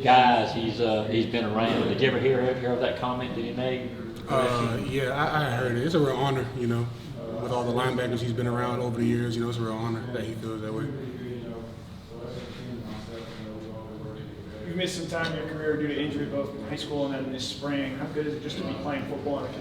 guys he's been around. Did you ever hear of that comment that he made? Yeah, I heard it. It's a real honor, with all the linebackers he's been around over the years. It's a real honor that he feels that way. You've missed some time in your career due to injury, both in high school and then this spring. How good is it just to be playing football on a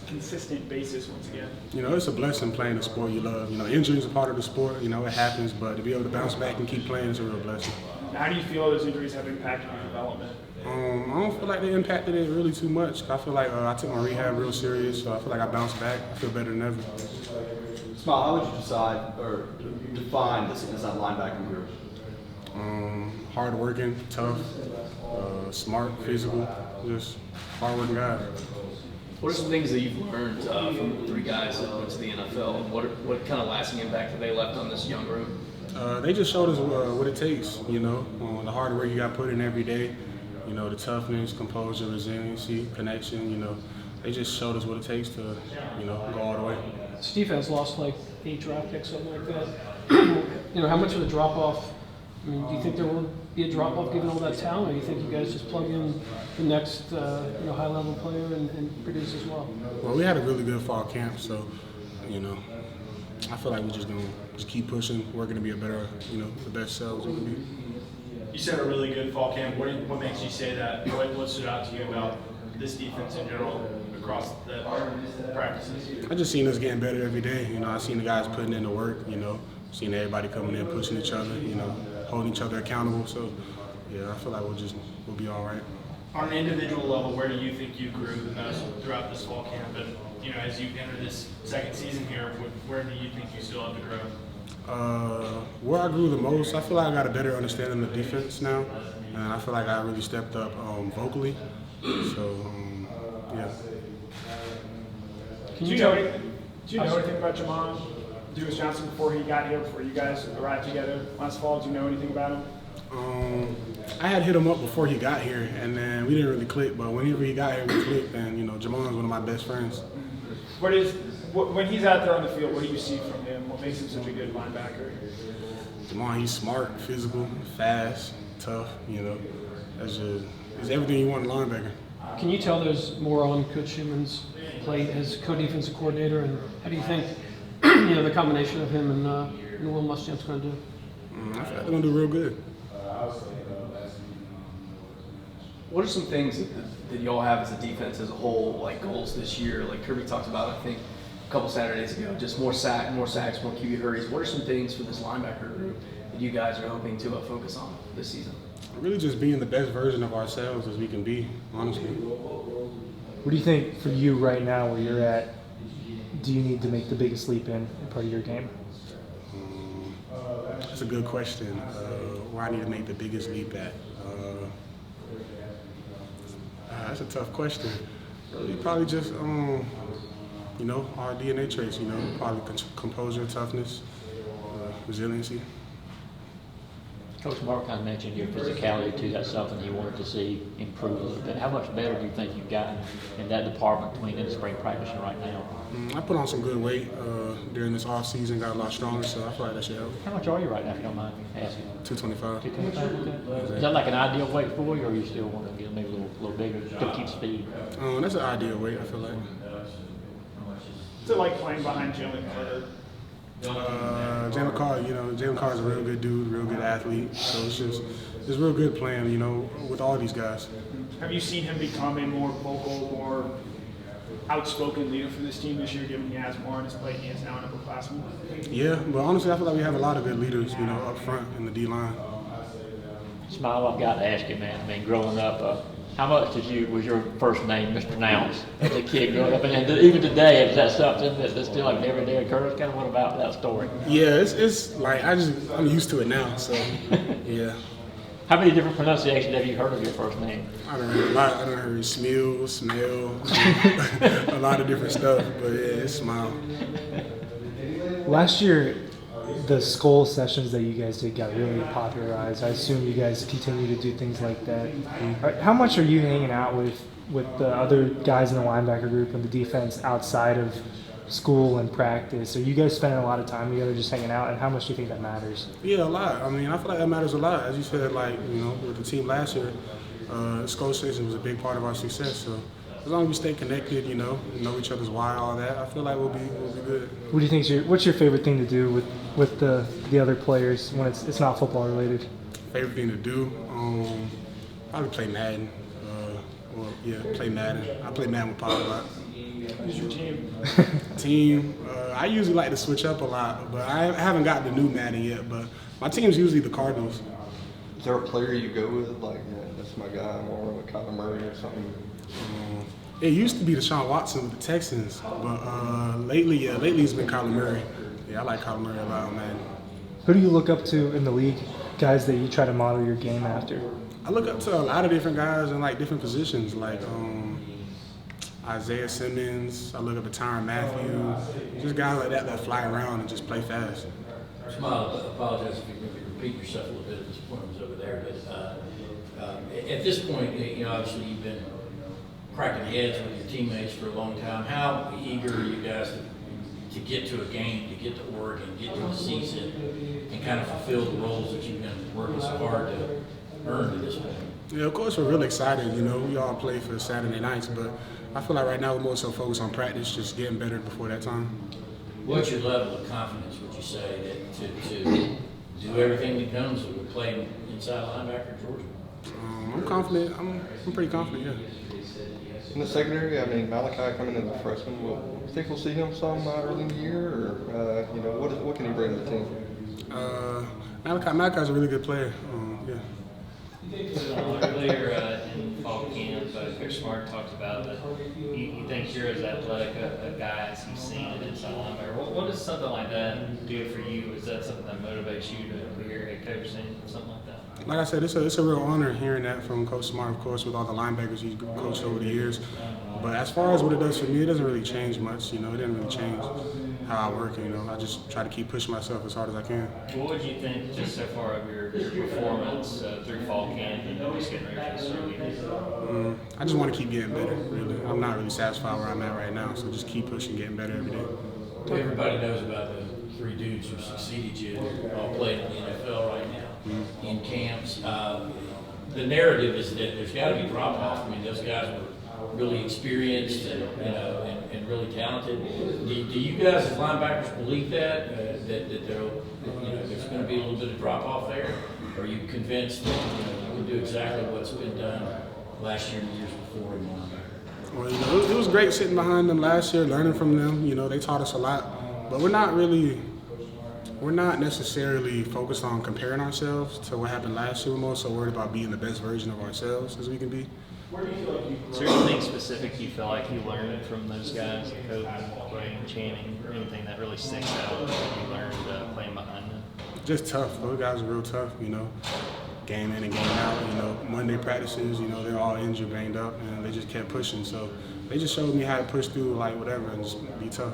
consistent basis once again? It's a blessing playing the sport you love. Injuries are part of the sport. It happens, but to be able to bounce back and keep playing is a real blessing. How do you feel those injuries have impacted your development? I don't feel like they impacted it really too much. I feel like I took my rehab real serious, so I feel like I bounced back. I feel better than ever. Smael, how would you decide or define this inside linebacking group? Hard-working, tough, smart, physical, just hard-working guy. What are some things that you've learned from three guys that went to the NFL? And what kind of lasting impact have they left on this young group? They just showed us what it takes, the hard work you got put in every day, the toughness, composure, resiliency, connection, they just showed us what it takes to, go all the way. Steve has lost like 8 draft picks, something like that. How much of a drop-off, do you think there will be a drop-off given all that talent, or do you think you guys just plug in the next, high-level player and produce as well? Well, we had a really good fall camp, so, I feel like we're just going to keep pushing. We're going to be a better, the best selves we can be. You said a really good fall camp. What makes you say that? What stood out to you about this defense in general across the practices? I just seen us getting better every day. I seen the guys putting in the work, seeing everybody coming in, pushing each other, holding each other accountable. So, yeah, I feel like we'll be all right. On an individual level, where do you think you grew the most throughout this fall camp? And, as you enter this second season here, where do you think you still have to grow? Where I grew the most, I feel like I got a better understanding of defense now, and I feel like I really stepped up vocally. So, yeah. Do you know anything about Jamon Dewis Johnson before he got here, before you guys arrived together last fall? Do you know anything about him? I had hit him up before he got here, and then we didn't really click. But whenever he got here, we clicked, and Jamon's one of my best friends. When he's out there on the field, what do you see from him? What makes him such a good linebacker? Jamon, he's smart, physical, fast, tough. That's just everything you want in a linebacker. Can you tell there's more on Coach Schumann's plate as co-defensive coordinator, and how do you think the combination of him and Will Muschamp's going to do? I feel like they're going to do real good. What are some things that y'all have as a defense as a whole, like goals this year? Like Kirby talked about, I think, a couple Saturdays ago, just more sacks, more QB hurries. What are some things for this linebacker group that you guys are hoping to focus on this season? Really just being the best version of ourselves as we can be, honestly. What do you think for you right now where you're at, do you need to make the biggest leap in part of your game? That's a good question. Where I need to make the biggest leap at? That's a tough question. Really, probably just, our DNA traits, probably composure, toughness, resiliency. Coach Mark kind of mentioned your physicality too. That's something you wanted to see improve a little bit. How much better do you think you've gotten in that department between in the spring practice and right now? I put on some good weight during this off season, got a lot stronger, so I feel like that should help. How much are you right now, if you don't mind asking? 225. 225, okay. Is that like an ideal weight for you, or you still want to get maybe a little bigger to keep speed? That's an ideal weight, I feel like. What's it like playing behind Jalen Carter? Jalen Carter, Jalen Carter's a real good dude, real good athlete. So it's real good playing, with all these guys. Have you seen him become a more vocal, more outspoken leader for this team this year, given he has more on his plate and he is now an upperclassman? Yeah, but honestly, I feel like we have a lot of good leaders, up front in the D-line. Smael, I've got to ask you, man. Growing up, how much was your first name mispronounced as a kid growing up? And even today, is that something that's still like an everyday occurrence? Kind of what about that story? Yeah, it's like I'm used to it now. So yeah. How many different pronunciations have you heard of your first name? I don't heard Smael, a lot of different stuff, but yeah, it's Smael. Last year, the skull sessions that you guys did got really popularized. I assume you guys continue to do things like that. How much are you hanging out with the other guys in the linebacker group and the defense outside of school and practice? Are you guys spending a lot of time together just hanging out, and how much do you think that matters? Yeah, a lot. I mean, I feel like that matters a lot. As you said, like, you know, with the team last year, school season was a big part of our success. So as long as we stay connected, you know each other's why, all that, I feel like we'll be good. What do you think? What's your favorite thing to do with the other players when it's not football related? Favorite thing to do? Probably play Madden. Play Madden. I play Madden with Pop a lot. Who's your team? Team, I usually like to switch up a lot, but I haven't got the new Madden yet. But my team's usually the Cardinals. Is there a player you go with, like, yeah, that's my guy, or with Kyler Murray or something? It used to be Deshaun Watson with the Texans, but lately it's been Kyler Murray. Yeah, I like Kyler Murray a lot, man. Who do you look up to in the league? Guys that you try to model your game after? I look up to a lot of different guys in like different positions, like Isaiah Simmons. I look up at Tyrann Mathieu. Just guys like that fly around and just play fast. Smael, I apologize if you repeat yourself a little bit at this point. I was over there, but at this point, you know, obviously you've been cracking heads with your teammates for a long time. How eager are you guys to get to a game, to get to Oregon, get to the season, and kind of fulfill the roles that you've been working so hard to earn to this point? Yeah, of course we're really excited. You know, we all play for Saturday nights, but I feel like right now we're more so focused on practice, just getting better before that time. What's your level of confidence, would you say, that to do everything that comes with playing inside linebacker in Georgia? I'm confident. I'm pretty confident, yeah. In the secondary, I mean, Malachi coming in as a freshman, you think we'll see him some early in the year, or you know, what can he bring to the team? Malachi's a really good player. Yeah. Earlier in fall camp, Kirby Smart talked about that he thinks you're as athletic a guy as he's seen it inside linebacker. What does something like that do for you? Is that something that motivates you to hear a coach saying something like that? Like I said, it's a real honor hearing that from Coach Smart, of course, with all the linebackers he's coached over the years. But as far as what it does for me, it doesn't really change much. You know, it didn't really change how I work. You know, I just try to keep pushing myself as hard as I can. What would you think just so far of your performance through fall camp and just getting ready for the start of the year? I just want to keep getting better, really. I'm not really satisfied where I'm at right now, so just keep pushing, getting better every day. Everybody knows about the three dudes who succeeded you. They're all playing in the NFL right now in camps. The narrative is that there's got to be drop off. I mean, those guys were really experienced and and really talented. Do you guys as linebackers believe that that there's going to be a little bit of drop off there? Or are you convinced that you can do exactly what's been done last year and the years before in linebacker? Well, you know, it was great sitting behind them last year, learning from them. You know, they taught us a lot, but we're not necessarily focused on comparing ourselves to what happened last year. We're more so worried about being the best version of ourselves as we can be. Is there anything specific you feel like you learned from those guys, Kobe, Wayne, Channing, or anything that really sticks out that you learned playing behind them? Just tough. Those guys are real tough, you know. Game in and game out, you know. Monday practices, you know, they're all injured, banged up, and they just kept pushing. So they just showed me how to push through, like, whatever, and just be tough.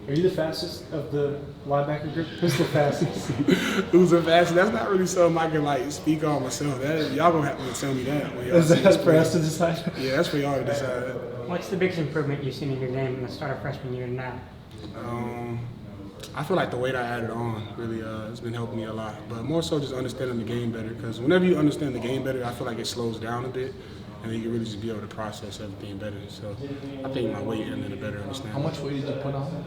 Are you the fastest of the linebacker group? Who's the fastest? Who's the fastest? That's not really something I can, like, speak on myself. Y'all gonna have to tell me that. When y'all That's for us to decide? Yeah, that's for y'all to decide. What's the biggest improvement you've seen in your game in the start of freshman year and now? I feel like the weight I added on really has been helping me a lot. But more so just understanding the game better, because whenever you understand the game better, I feel like it slows down a bit, and then you can really just be able to process everything better. So I think my weight and then a better understanding. How much weight did you put on?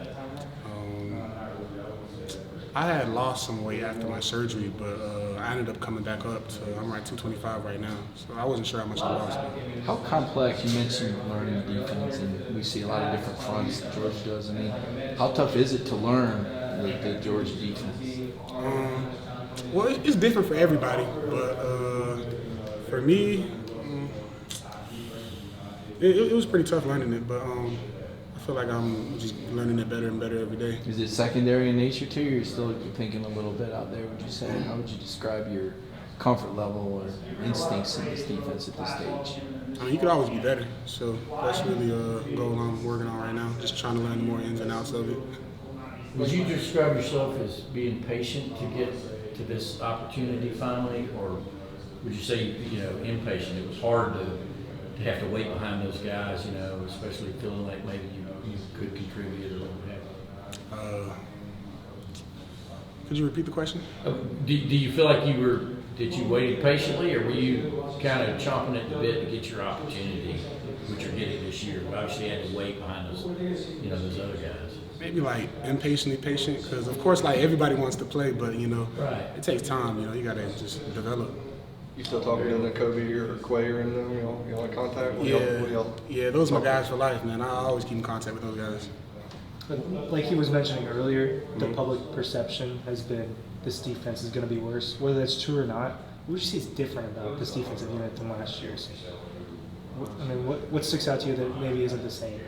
I had lost some weight after my surgery, but I ended up coming back up to, I'm like 225 right now. So I wasn't sure how much I lost. How complex, you mentioned learning the defense, and we see a lot of different fronts that Georgia does. I mean, how tough is it to learn the Georgia defense? Well, it's different for everybody, but for me, it was pretty tough learning it, but I feel like I'm just learning it better and better every day. Is it secondary in nature too, or you're still thinking a little bit out there, would you say? How would you describe your comfort level or instincts in this defense at this stage? I mean, you could always be better, so that's really a goal I'm working on right now, just trying to learn the more ins and outs of it. Would you describe yourself as being patient to get to this opportunity finally, or would you say, impatient? It was hard to have to wait behind those guys, especially feeling like maybe you could contribute or what have you. Could you repeat the question? Do you feel like that you waited patiently, or were you kind of chomping at the bit to get your opportunity, which you're getting this year? Obviously, you had to wait behind those, those other guys. Maybe like impatiently patient, because of course, like everybody wants to play, but Right. it takes time. You gotta just develop. You still talking to Kobe or Quay or them? Y'all in contact? Yeah, those are my guys for life, man. I always keep in contact with those guys. But like he was mentioning earlier, the public perception has been this defense is going to be worse. Whether that's true or not, what would you say is different about this defensive unit than last year's? What sticks out to you that maybe isn't the same?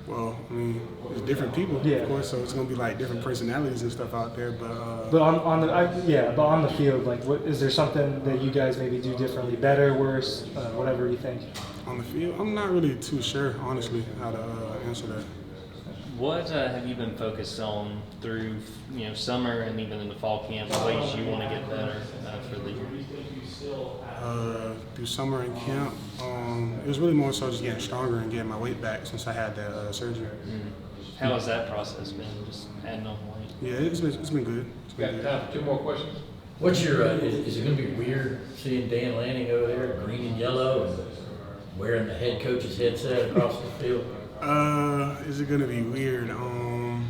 Well, there's different people, Yeah. of course, so it's gonna be like different personalities and stuff out there. But But on the field, like, what is there something that you guys maybe do differently, better, worse, whatever you think? on the field, I'm not really too sure, honestly, how to answer that. What have you been focused on through summer and even in the fall camp? Ways you want to get better for the year? Through summer and camp, it was really more so just getting stronger and getting my weight back since I had that surgery. How has that process been? Just adding on weight? Yeah, it's been good. It's been good. Time for 2 more questions. What's your? Is it going to be weird seeing Dan Lanning over there, green and yellow, and wearing the head coach's headset across the field? Is it gonna be weird? I'm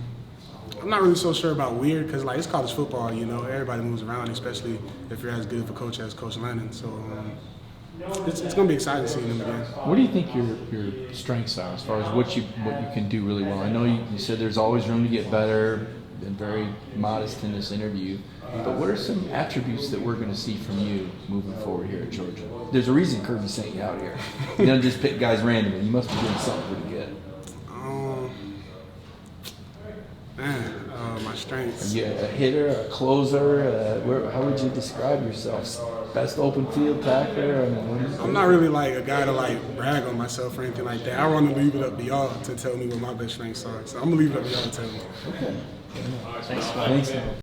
not really so sure about weird because it's college football. Everybody moves around, especially if you're as good of a coach as Coach Lennon. So it's gonna be exciting seeing him again. What do you think your strengths are as far as what you can do really well? I know you said there's always room to get better. Been very modest in this interview, but what are some attributes that we're going to see from you moving forward here at Georgia? There's a reason Kirby sent you out here. You don't just pick guys randomly. You must be doing something pretty good. My strengths. Are you a hitter, a closer? How would you describe yourself? Best open field tackler? I'm not really like a guy to brag on myself or anything like that. I want to leave it up to y'all to tell me what my best strengths are. So I'm gonna leave it up to y'all to tell me. Okay. Thanks, Mike. Thanks.